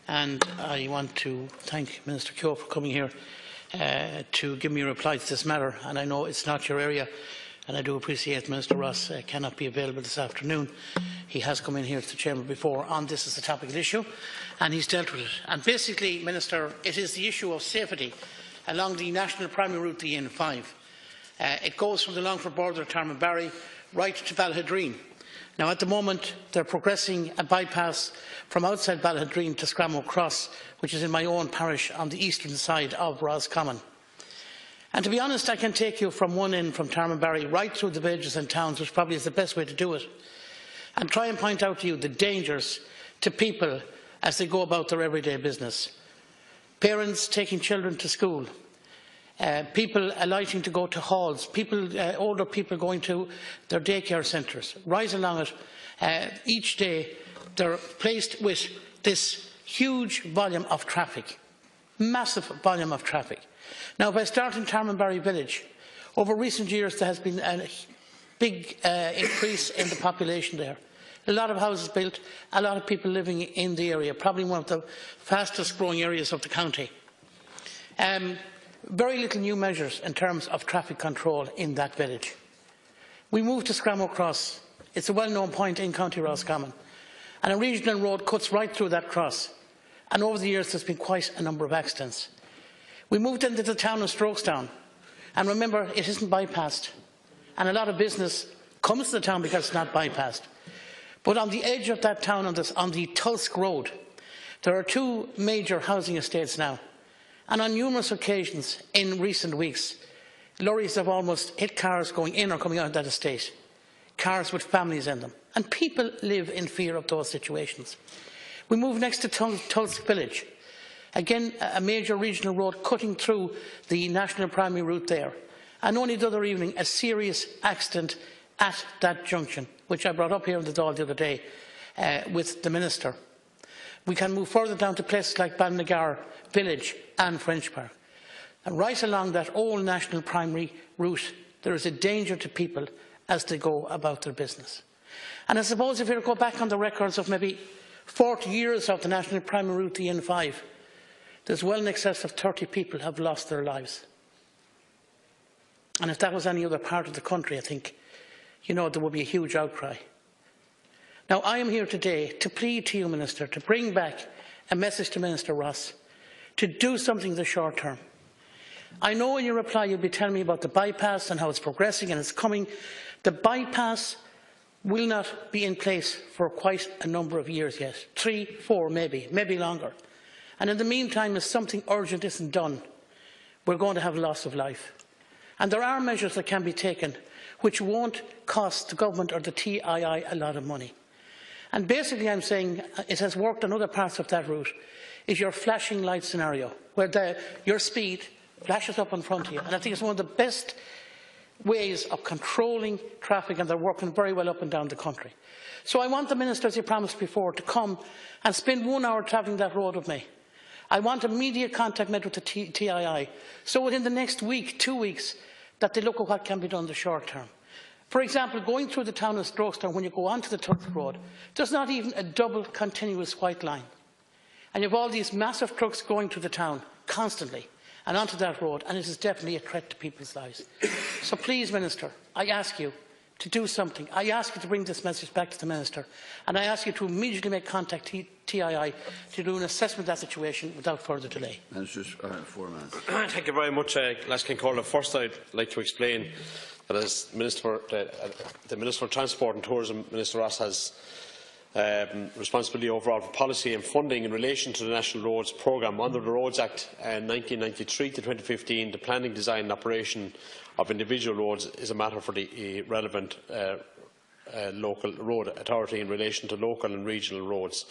And I want to thank Minister Keogh for coming here to give me a reply to this matter. And I know it's not your area, and I do appreciate Minister Ross cannot be available this afternoon. He has come in here to the Chamber before on this as a topical issue, and he's dealt with it. And basically, Minister, it is the issue of safety along the national primary route, the N5. It goes from the Longford border at Tarmonbarry right to Ballaghaderreen. Now, at the moment, they're progressing a bypass from outside Ballaghaderreen to Scrammo Cross, which is in my own parish on the eastern side of Roscommon. And to be honest, I can take you from one end, from Tarmonbarry, right through the villages and towns, which probably is the best way to do it, and try and point out to you the dangers to people as they go about their everyday business. Parents taking children to school, people alighting to go to halls, older people going to their daycare centres. Right along it, each day they're placed with this huge volume of traffic, massive volume of traffic. Now, if I start in Tarmonbarry village, over recent years there has been a big increase in the population there. A lot of houses built, a lot of people living in the area, probably one of the fastest growing areas of the county. Very little new measures in terms of traffic control in that village. We move to Scrammo Cross. It's a well-known point in County Roscommon, and a regional road cuts right through that cross. And over the years, there's been quite a number of accidents. We moved into the town of Strokestown, and remember, it isn't bypassed, and a lot of business comes to the town because it's not bypassed. But on the edge of that town, on the Tulsk Road, there are two major housing estates now. And on numerous occasions in recent weeks, lorries have almost hit cars going in or coming out of that estate, cars with families in them. And people live in fear of those situations. We move next to Tulsk Village. Again, a major regional road cutting through the national primary route there. And only the other evening, a serious accident at that junction, which I brought up here in the Dáil the other day with the Minister. We can move further down to places like Ballaghaderreen Village and French Park. And right along that old national primary route, there is a danger to people as they go about their business. And I suppose if you go back on the records of maybe 40 years of the national primary route, the N5, there's well in excess of 30 people have lost their lives. And if that was any other part of the country, I think, there would be a huge outcry. Now, I am here today to plead to you, Minister, to bring back a message to Minister Ross to do something in the short term. I know in your reply you'll be telling me about the bypass and how it's progressing and it's coming. The bypass will not be in place for quite a number of years yet, 3, 4 maybe longer. And in the meantime, if something urgent isn't done, we're going to have loss of life. And there are measures that can be taken which won't cost the government or the TII a lot of money. And basically I'm saying it has worked on other parts of that route, is your flashing light scenario, where your speed flashes up in front of you. And I think it's one of the best ways of controlling traffic, and they're working very well up and down the country. So I want the Minister, as he promised before, to come and spend 1 hour travelling that road with me. I want immediate contact made with the TII, so within the next week, 2 weeks, that they look at what can be done in the short term. For example, going through the town of Strokestown, when you go onto the Tulsk Road, there's not even a double continuous white line. And you have all these massive trucks going through the town constantly and onto that road, and it is definitely a threat to people's lives. So please, Minister, I ask you to do something. I ask you to bring this message back to the Minister, and I ask you to immediately make contact with TII to do an assessment of that situation without further delay. Ministers, 4 minutes. Thank you very much, Laskin. First, I'd like to explain that as the Minister for Transport and Tourism, Minister Ross, has responsibility overall for policy and funding in relation to the National Roads Programme. Under the Roads Act 1993 to 2015, the planning, design and operation of individual roads is a matter for the relevant local road authority in relation to local and regional roads.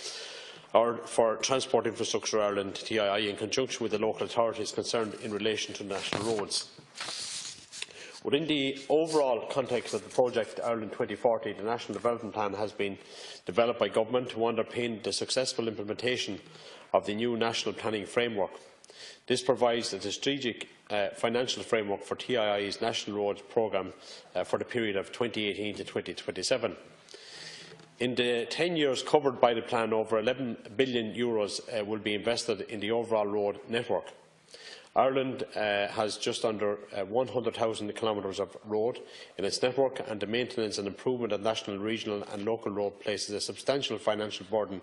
For Transport Infrastructure Ireland, TII, in conjunction with the local authorities concerned in relation to national roads. Within the overall context of the project Ireland 2040, the National Development Plan has been developed by Government to underpin the successful implementation of the new National Planning Framework. This provides a strategic financial framework for TII's National Roads Programme for the period of 2018 to 2027. In the 10 years covered by the plan, over €11 billion will be invested in the overall road network. Ireland has just under 100,000 kilometres of road in its network, and the maintenance and improvement of national, regional and local road places a substantial financial burden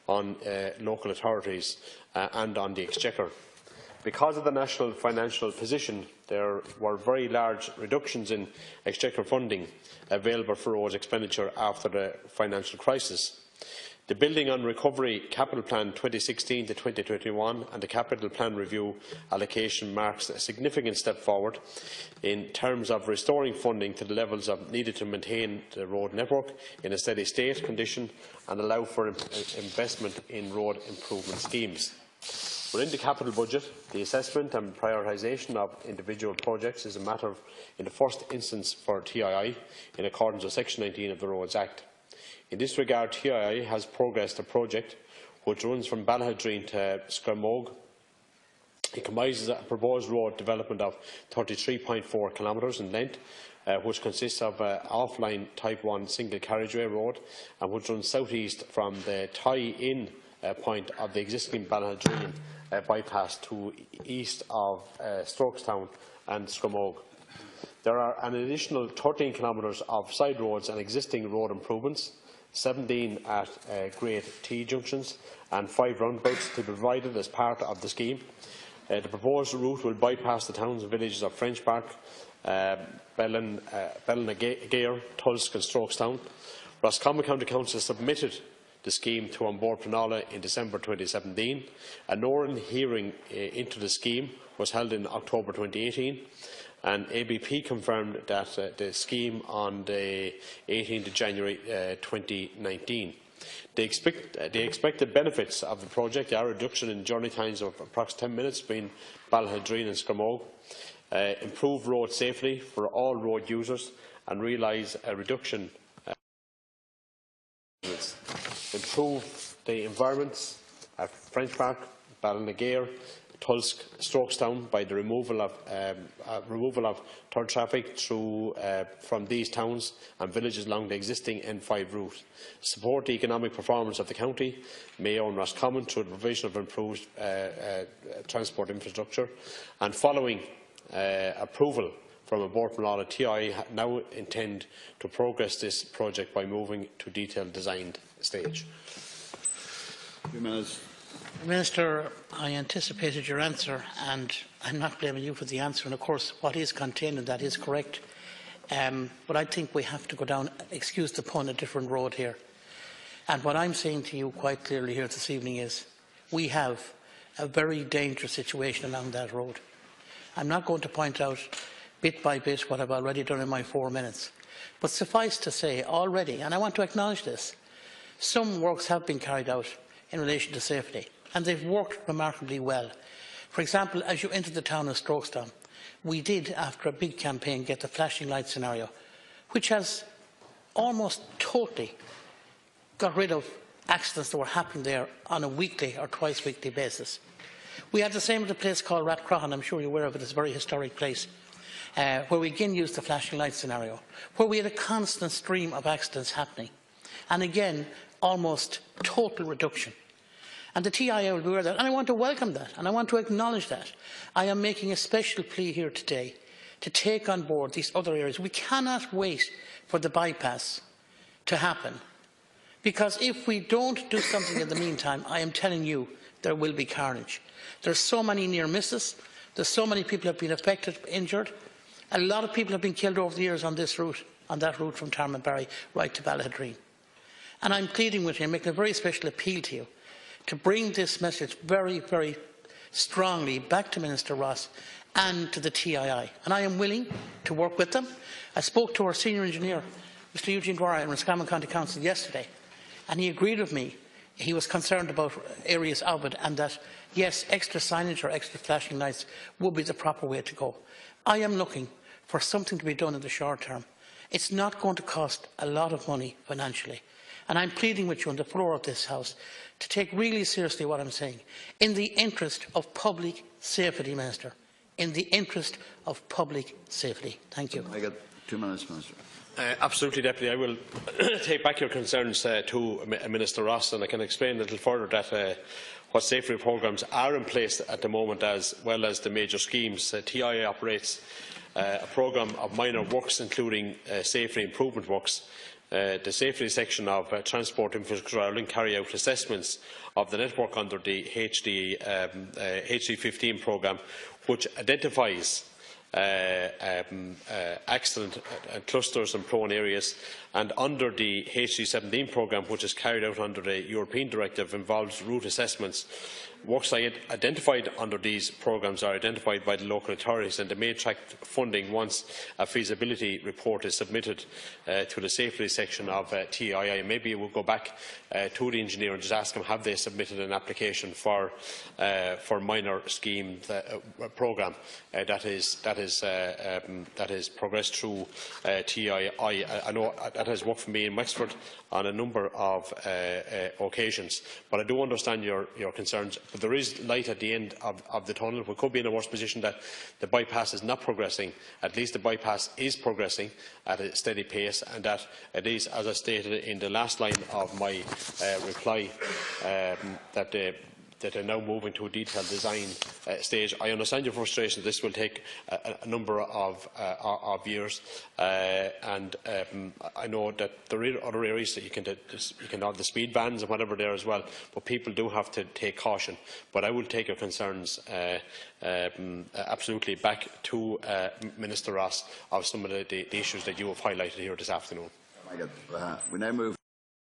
on local authorities and on the Exchequer. Because of the national financial position, there were very large reductions in Exchequer funding available for roads expenditure after the financial crisis. The Building on Recovery Capital Plan 2016 to 2021 and the Capital Plan Review allocation marks a significant step forward in terms of restoring funding to the levels needed to maintain the road network in a steady state condition and allow for investment in road improvement schemes. Within the capital budget, the assessment and prioritisation of individual projects is a matter in the first instance for TII in accordance with Section 19 of the Roads Act. In this regard, TII has progressed a project which runs from Ballaghaderreen to Skermogue. It comprises a proposed road development of 33.4 kilometres in length, which consists of an offline Type 1 single carriageway road and which runs south-east from the tie-in point of the existing Ballaghaderreen bypass to east of Strokestown and Skermogue. There are an additional 13 kilometres of side roads and existing road improvements, 17 at Grade T junctions and 5 roundabouts to be provided as part of the scheme. The proposed route will bypass the towns and villages of French Park, Ballaghaderreen, Tulsk and Strokestown. Roscommon County Council submitted the scheme to An Bord Pleanála in December 2017. An oral hearing into the scheme was held in October 2018, and ABP confirmed that the scheme on the 18th of January 2019. The expected benefits of the project are a reduction in journey times of approximately 10 minutes between Ballaghaderreen and Skermogue, improve road safety for all road users and realise a reduction improve the environments at French Park, Ballaghaderreen, Tulsk, Strokestown by the removal of third traffic through from these towns and villages along the existing N5 route. Support the economic performance of the county, Mayo and Roscommon through the provision of improved transport infrastructure, and following approval from An Bord Pleanála, TI now intend to progress this project by moving to detailed design stage. Minister, I anticipated your answer, and I'm not blaming you for the answer. And of course, what is contained in that is correct. But I think we have to go down, excuse the pun, a different road here. And what I'm saying to you quite clearly here this evening is we have a very dangerous situation along that road. I'm not going to point out bit by bit what I've already done in my 4 minutes. But suffice to say already, and I want to acknowledge this, some works have been carried out in relation to safety, and they've worked remarkably well. For example, as you enter the town of Strokestown, we did, after a big campaign, get the flashing light scenario, which has almost totally got rid of accidents that were happening there on a weekly or twice weekly basis. We had the same at a place called Rathcrohan, I'm sure you're aware of it, it's a very historic place, where we again used the flashing light scenario, where we had a constant stream of accidents happening. And again, almost total reduction. And the TIA will be aware of that, and I want to welcome that, and I want to acknowledge that. I am making a special plea here today to take on board these other areas. We cannot wait for the bypass to happen, because if we don't do something in the meantime, I am telling you, there will be carnage. There are so many near misses, there are so many people who have been affected, injured. A lot of people have been killed over the years on this route, on that route from Tarmonbarry right to Ballaghaderreen. And I'm pleading with you, I'm making a very special appeal to you, to bring this message very, very strongly back to Minister Ross and to the TII. And I am willing to work with them. I spoke to our senior engineer, Mr. Eugene in Roscommon County Council yesterday, and he agreed with me. He was concerned about areas of it, and that, yes, extra signage or extra flashing lights would be the proper way to go. I am looking for something to be done in the short term. It's not going to cost a lot of money financially. And I'm pleading with you on the floor of this House to take really seriously what I'm saying, in the interest of public safety, Minister. In the interest of public safety. Thank you. I got 2 minutes, Minister. Absolutely, Deputy. I will take back your concerns to Minister Ross, and I can explain a little further that what safety programmes are in place at the moment, as well as the major schemes. TIA operates a programme of minor works, including safety improvement works. The safety section of Transport Infrastructure Ireland carry out assessments of the network under the HD15 programme, which identifies accident clusters and prone areas, and under the HD17 programme, which is carried out under the European directive, involves route assessments. Works identified under these programmes are identified by the local authorities, and they may attract funding once a feasibility report is submitted to the safety section of TII. Maybe we'll go back to the engineer and just ask them, have they submitted an application for minor scheme programme that is progressed through TII. I know that has worked for me in Wexford on a number of occasions, but I do understand your concerns. But there is light at the end of the tunnel. We could be in a worse position that the bypass is not progressing. At least the bypass is progressing at a steady pace, and that it is, as I stated in the last line of my reply, that they're now moving to a detailed design stage. I understand your frustration. This will take a number of years, and I know that there are other areas that you can have the speed bans and whatever there as well, but people do have to take caution. But I will take your concerns absolutely back to Minister Ross of some of the issues that you have highlighted here this afternoon. We now move